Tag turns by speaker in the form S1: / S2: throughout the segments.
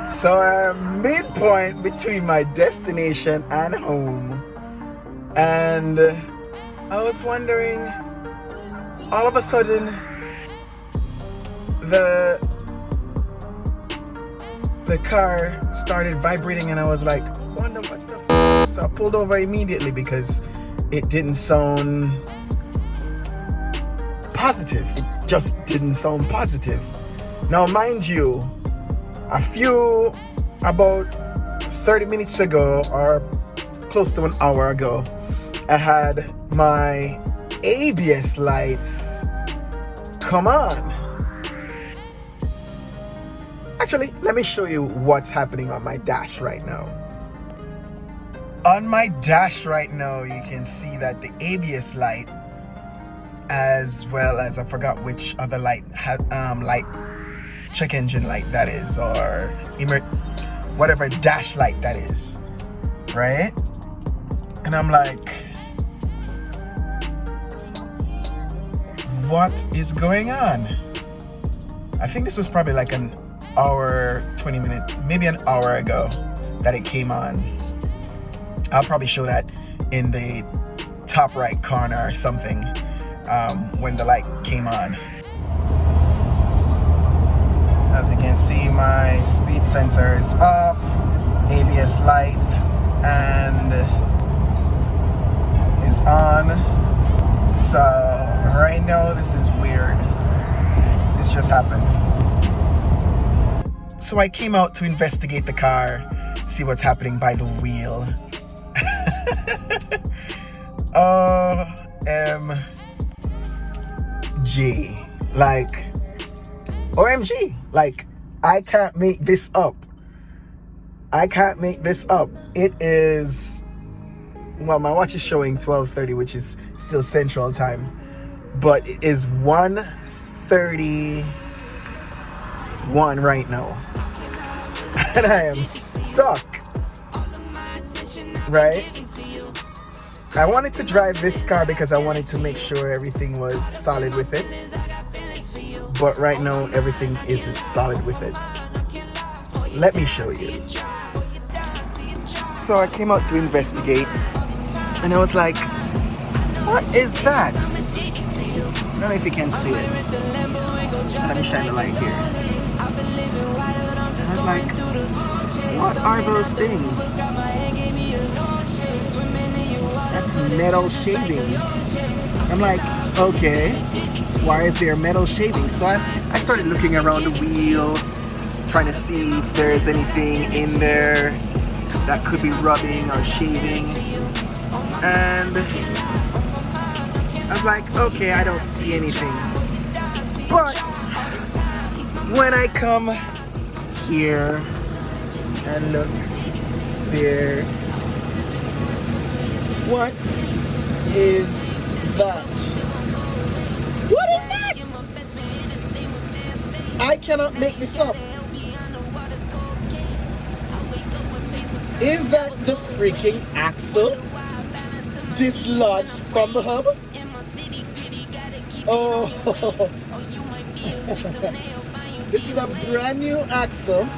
S1: So I'm midpoint between my destination and home, and I was wondering, all of a sudden the car started vibrating, and I was like, wonder what the f. So I pulled over immediately because it didn't sound positive. It just didn't sound positive. Now mind you, about 30 minutes ago, or close to an hour ago, I had my ABS lights come on. Actually, let me show you what's happening on my dash right now. On my dash right now, you can see that the ABS light, as well as I forgot which other light has light, check engine light that is, or whatever dash light that is, right? And I'm like, what is going on? I think this was probably like an hour, 20 minutes, maybe an hour ago that it came on. I'll probably show that in the top right corner or something, when the light came on. As you can see, my speed sensor is off, ABS light and is on. So right now this is weird. This just happened. So I came out to investigate the car, see what's happening by the wheel. OMG. Like, OMG. Like, I can't make this up. I can't make this up. It is, well, my watch is showing 12:30, which is still Central Time, but it is 1:31 right now. And I am stuck. Right? I wanted to drive this car because I wanted to make sure everything was solid with it. But right now, everything isn't solid with it. Let me show you. So I came out to investigate, and I was like, what is that? I don't know if you can see it. Let me shine the light here. I was like, what are those things? That's metal shavings. I'm like, okay, why is there metal shaving? So I started looking around the wheel, trying to see if there's anything in there that could be rubbing or shaving. And I was like, okay, I don't see anything. But when I come here and look there, what is that? What is that? I cannot make this up. Is that the freaking axle dislodged from the hub? Oh, this is a brand new axle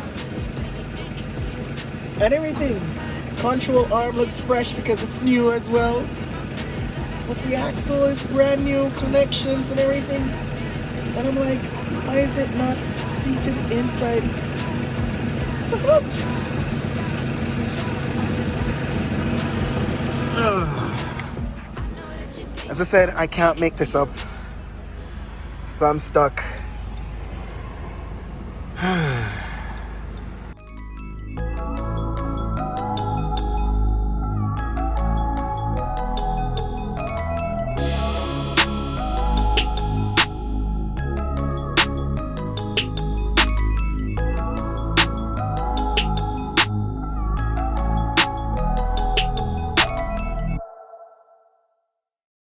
S1: and everything. Control arm looks fresh because it's new as well. But the axle is brand new, connections and everything. And I'm like, why is it not seated inside the hood? As I said, I can't make this up. So I'm stuck.